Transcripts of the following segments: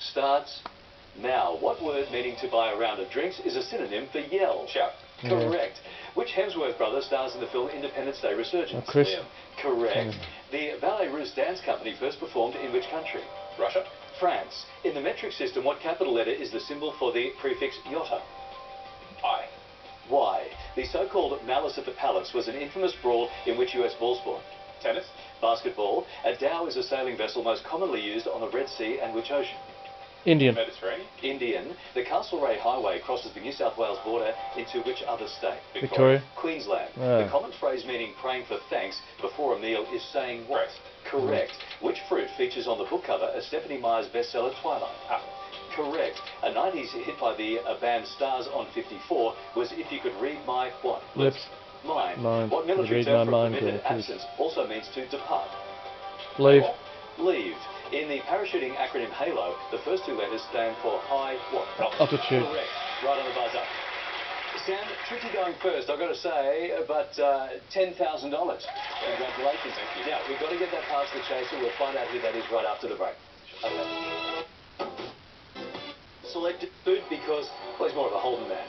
starts now. What word meaning to buy a round of drinks is a synonym for yell? Shout. Correct. Which Hemsworth brother stars in the film Independence Day Resurgence? Chris. Liam. Correct. The Ballet Russe dance company first performed in which country? Russia. France. In the metric system, what capital letter is the symbol for the prefix iota? I. Y. The so-called Malice at the Palace was an infamous brawl in which US ball sport? Tennis. Basketball. A dhow is a sailing vessel most commonly used on the Red Sea and which ocean? Indian. Mediterranean. Indian. The Castlereagh Highway crosses the New South Wales border into which other state? Victoria. Queensland. Ah. The common phrase meaning praying for thanks before a meal is saying what? Grace. Correct. Which fruit features on the book cover of Stephanie Meyer's bestseller Twilight? Apple. Correct. A 90s hit by the band Stars on 54 was If You Could Read My what? Lips. Mind. Mind. What military Read term my for mind, permitted yeah, absence also means to depart? Leave. Leave. In the parachuting acronym HALO, the first two letters stand for high what? Altitude. Correct. Right on the buzzer. Sam, tricky going first, I've got to say, but $10,000. Congratulations. Thank you. Now, we've got to get that past the chaser. We'll find out who that is right after the break. Okay. Selected food because, well, he's more of a Holden man.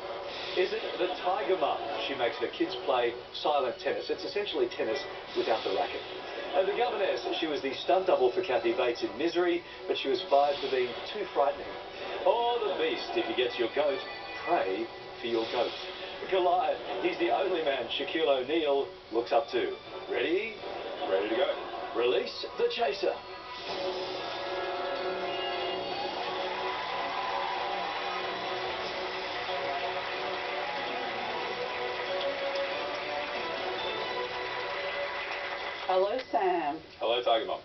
Is it the TigerMum? She makes her kids play silent tennis. It's essentially tennis without the racket. The governess, she was the stunt double for Kathy Bates in Misery, but she was fired for being too frightening. Or the beast, if he gets your goat, pray for your goat. Goliath, he's the only man Shaquille O'Neal looks up to. Ready? Ready to go. Release the chaser. Hello, Sam. Hello, TigerMum.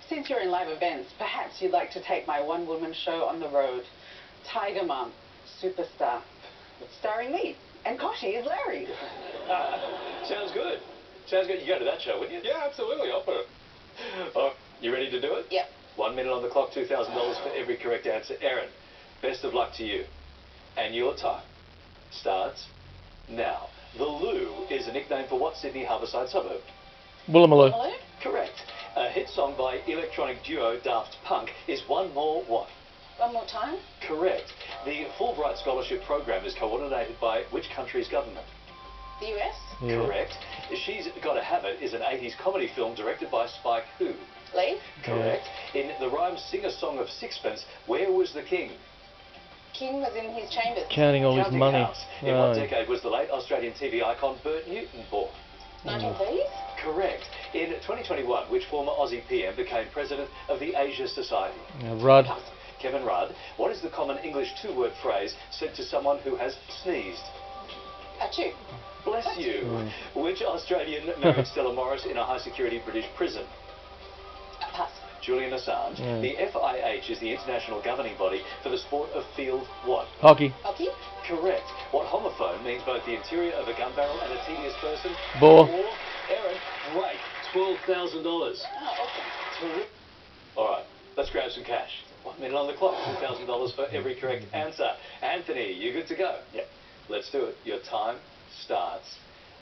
Since you're in live events, perhaps you'd like to take my one-woman show on the road. TigerMum, superstar. Starring me. And Koshi is Larry. Sounds good. Sounds good. You go to that show, wouldn't you? Yeah, absolutely. I'll put it. Oh, you ready to do it? Yep. 1 minute on the clock, $2,000 for every correct answer. Erin, best of luck to you. And your time starts now. The Loo is a nickname for what Sydney Harbourside suburb? Woolloomooloo. Hello? Correct. A hit song by electronic duo Daft Punk is One More What? One more time? Correct. The Fulbright Scholarship Program is coordinated by which country's government? The US? Yeah. Correct. She's Gotta Have It is an 80s comedy film directed by Spike who? Lee? Correct. In the rhyme Sing a Song of Sixpence, where was the king? King was in his chambers. Counting all his Counting money. house. In what decade was the late Australian TV icon Bert Newton born? 1930s? Correct. In 2021, which former Aussie PM became president of the Asia Society? Rudd. Kevin Rudd. What is the common English two-word phrase said to someone who has sneezed? Achoo. Bless you. Which Australian married Stella Morris in a high-security British prison? Pass. Julian Assange. The FIH is the international governing body for the sport of field what? Hockey. Hockey? Correct. What homophone means both the interior of a gun barrel and a tedious person? Bore. Erin, great. $12,000. Oh, awesome. All right, let's grab some cash. 1 minute on the clock, $2,000 for every correct answer. Anthony, you good to go? Yep. Let's do it. Your time starts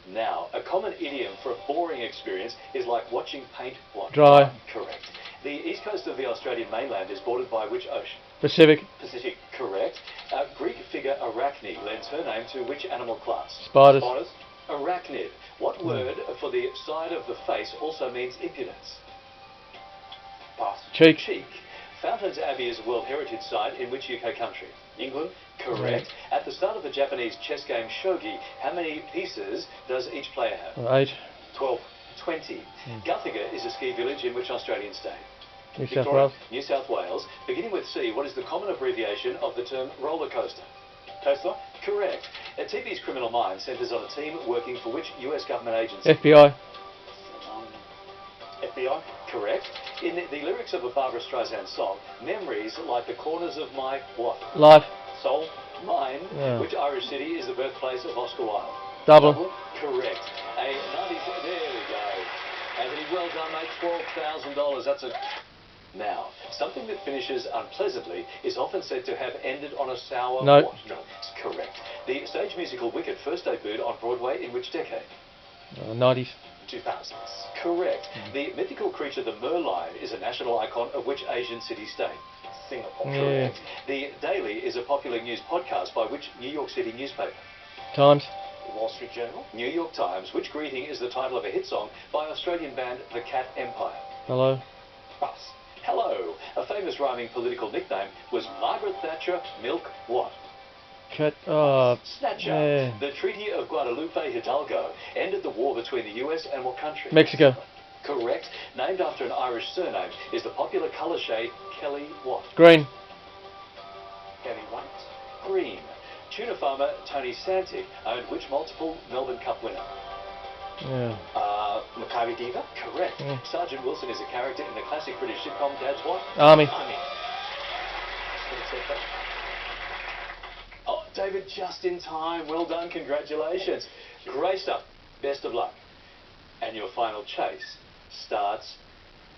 now. A common idiom for a boring experience is like watching paint what? Dry. Correct. The east coast of the Australian mainland is bordered by which ocean? Pacific. Pacific. Correct. Greek figure Arachne lends her name to which animal class? Spiders. Spiders. Arachnid. What word for the side of the face also means impudence? Pass. Cheek. Cheek. Fountains Abbey is a World Heritage Site in which UK country? England. Correct. At the start of the Japanese chess game shogi, how many pieces does each player have? 8. 12. 20. Guthiga is a ski village in which Australian state? New South Victoria. Wales. New South Wales. Beginning with C, what is the common abbreviation of the term roller coaster? Coaster. Correct. TV's Criminal Minds centres on a team working for which US government agency? FBI. FBI. Correct. In the lyrics of a Barbara Streisand song, memories like the corners of my what? Life. Soul? Mine. Yeah. Which Irish city is the birthplace of Oscar Wilde? Dublin. Correct. A 90s. There we go. Anthony, well done, mate. $12,000. That's a... Now, something that finishes unpleasantly is often said to have ended on a sour... No. What? No. Correct. The stage musical Wicked first debuted on Broadway in which decade? 90s. 2000s. Correct. The mythical creature the merlion is a national icon of which Asian city-state? Singapore. Yeah. Correct. The Daily is a popular news podcast by which New York City newspaper? Times. Wall Street Journal. New York Times. Which greeting is the title of a hit song by Australian band The Cat Empire? Hello. Pass. Hello. A famous rhyming political nickname was Margaret Thatcher Milk what? Cat. Snatcher. Yeah. The Treaty of Guadalupe Hidalgo ended the war between the US and what country? Mexico. Correct. Named after an Irish surname is the popular colour shade Kelly what? Green. Kelly White. Green. Tuna farmer Tony Santi owned which multiple Melbourne Cup winner? Yeah. Maccabi Diva. Correct. Yeah. Sergeant Wilson is a character in the classic British sitcom Dad's What? Army. Army. Oh, David, just in time. Well done. Congratulations. Great stuff. Best of luck. And your final chase starts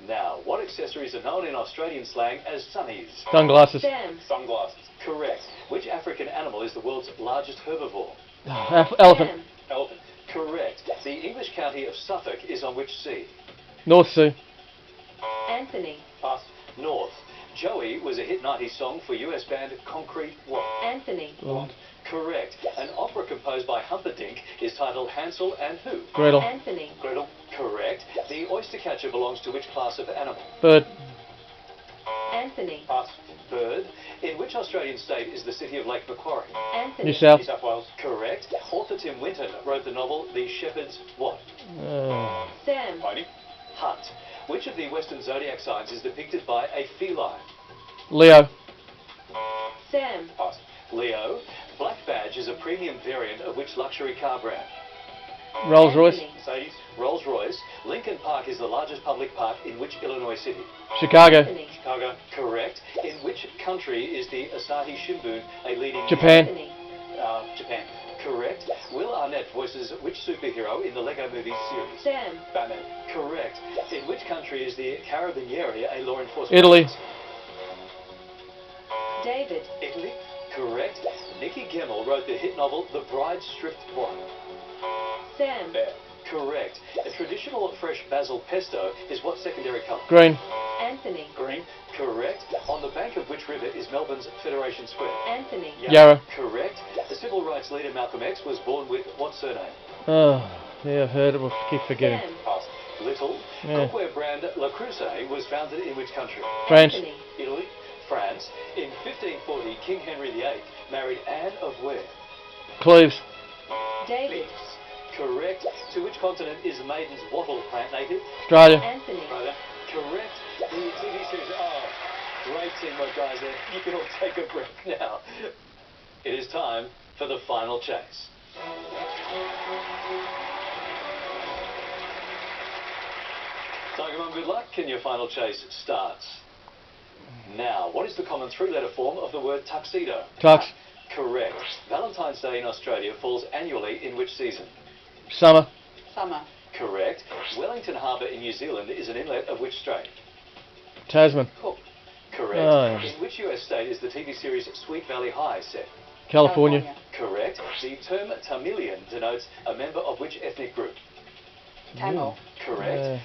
now. What accessories are known in Australian slang as sunnies? Sunglasses. Sam. Sunglasses. Correct. Which African animal is the world's largest herbivore? Elephant. Sam. Elephant. Correct. The English county of Suffolk is on which sea? North Sea. Anthony. Pass. North. Joey was a hit 90s song for US band Concrete what? Anthony. Blonde. Correct. An opera composed by Humperdinck is titled Hansel and who? Gretel. Anthony. Gretel. Correct. The oyster catcher belongs to which class of animal? Bird. Anthony. Pass. Bird. In which Australian state is the city of Lake Macquarie? Anthony. New South. New South Wales. Correct. Author Tim Winton wrote the novel The Shepherd's what? Sam. Heidi. Hunt. Which of the Western zodiac signs is depicted by a feline? Leo. Sam. Pass. Leo. Black Badge is a premium variant of which luxury car brand? Rolls Royce. Anthony. Mercedes. Rolls-Royce. Lincoln Park is the largest public park in which Illinois city? Chicago. Anthony. Chicago. Correct. In which country is the Asahi Shimbun a leading... Japan. Anthony. Japan. Correct. Will Arnett voices which superhero in the Lego Movie series? Sam. Batman. Correct. In which country is the Carabinieri a law enforcement Italy. agency? David. Italy. Correct. Nikki Gemmell wrote the hit novel The Bride Stripped what? Sam. Bear. Correct. A traditional fresh basil pesto is what secondary colour? Green. Anthony. Green. Correct. On the bank of which river is Melbourne's Federation Square? Anthony. Yarra. Correct. The civil rights leader Malcolm X was born with what surname? Oh, yeah, I've heard it. We'll keep forgetting. Sam. Pass. Little. Yeah. Cookware brand Le Creuset was founded in which country? France. Anthony. Italy. France. In 1540, King Henry VIII married Anne of where? Cleves. David. Correct. To which continent is the maiden's wattle plant native? Australia. Anthony. Australia. Correct. The TV series. Oh, great teamwork, guys. There. You can all take a breath now. It is time for the final chase. TigerMum, good luck, and your final chase starts now. What is the common three-letter form of the word tuxedo? Tux. Correct. Valentine's Day in Australia falls annually in which season? Summer. Summer. Correct. Wellington Harbour in New Zealand is an inlet of which strait? Tasman. Cook. Correct. Oh, yeah. In which US state is the TV series Sweet Valley High set? California. Correct. The term Tamilian denotes a member of which ethnic group? Tamil. Correct.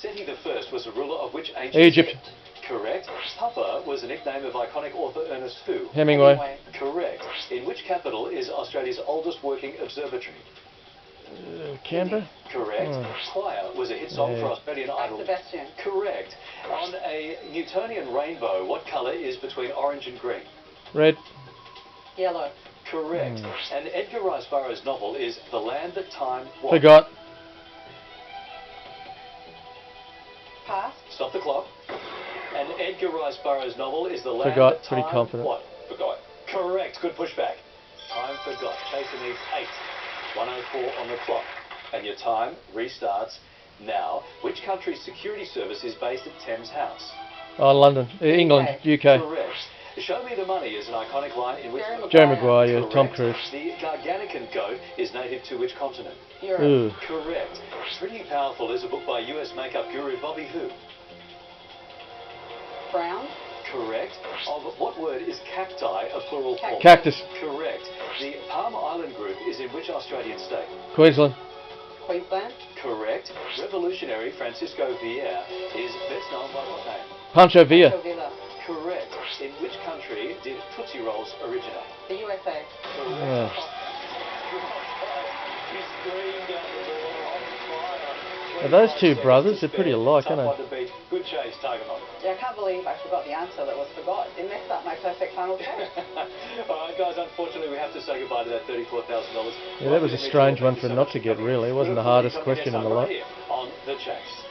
Seti I was a ruler of which ancient Egypt. sect? Correct. Papa was a nickname of iconic author Ernest who? Hemingway. Correct. In which capital is Australia's oldest working observatory? Canberra. Correct. Choir was a hit song Yeah. for Australian Idol. Sebastian. Correct. On a Newtonian rainbow, what colour is between orange and green? Red. Yellow. Correct. And Edgar Rice Burroughs' novel is The Land That Time What? Forgot. Pass. Stop the clock. And Edgar Rice Burroughs' novel is The Land Forgot. That Pretty Time confident. What? Forgot. Correct. Good pushback. Time forgot. Chaser needs 8. 1:04 on the clock. And your time restarts now. Which country's security service is based at Thames House? Oh, London. England. UK. Correct. Show me the money is an iconic line in which... Jerry Maguire. Yeah. Tom Correct. Cruise. The Garganican goat is native to which continent? Europe. Ooh. Correct. Pretty Powerful is a book by US makeup guru Bobby who? Brown. Correct. Of what word is cacti a plural form? Cactus. Correct. The Palm Island group is in which Australian state? Queensland. Queensland. Correct. Revolutionary Francisco Vieira is best known by what name? Pancho Villa. Villa. Correct. In originate? The USA. Yeah. He screamed out the ball on fire. Are those 25 two seconds brothers? to They're pretty spare. alike, Tough aren't one they? to beat. Good chase, TigerMum. Yeah, I can't believe I forgot the answer that was forgot. It messed up my perfect final choice. All right, guys, unfortunately, we have to say goodbye to that $34,000. Yeah, that was a strange one for him not to get, really. It wasn't the hardest question in the lot. On The Chase.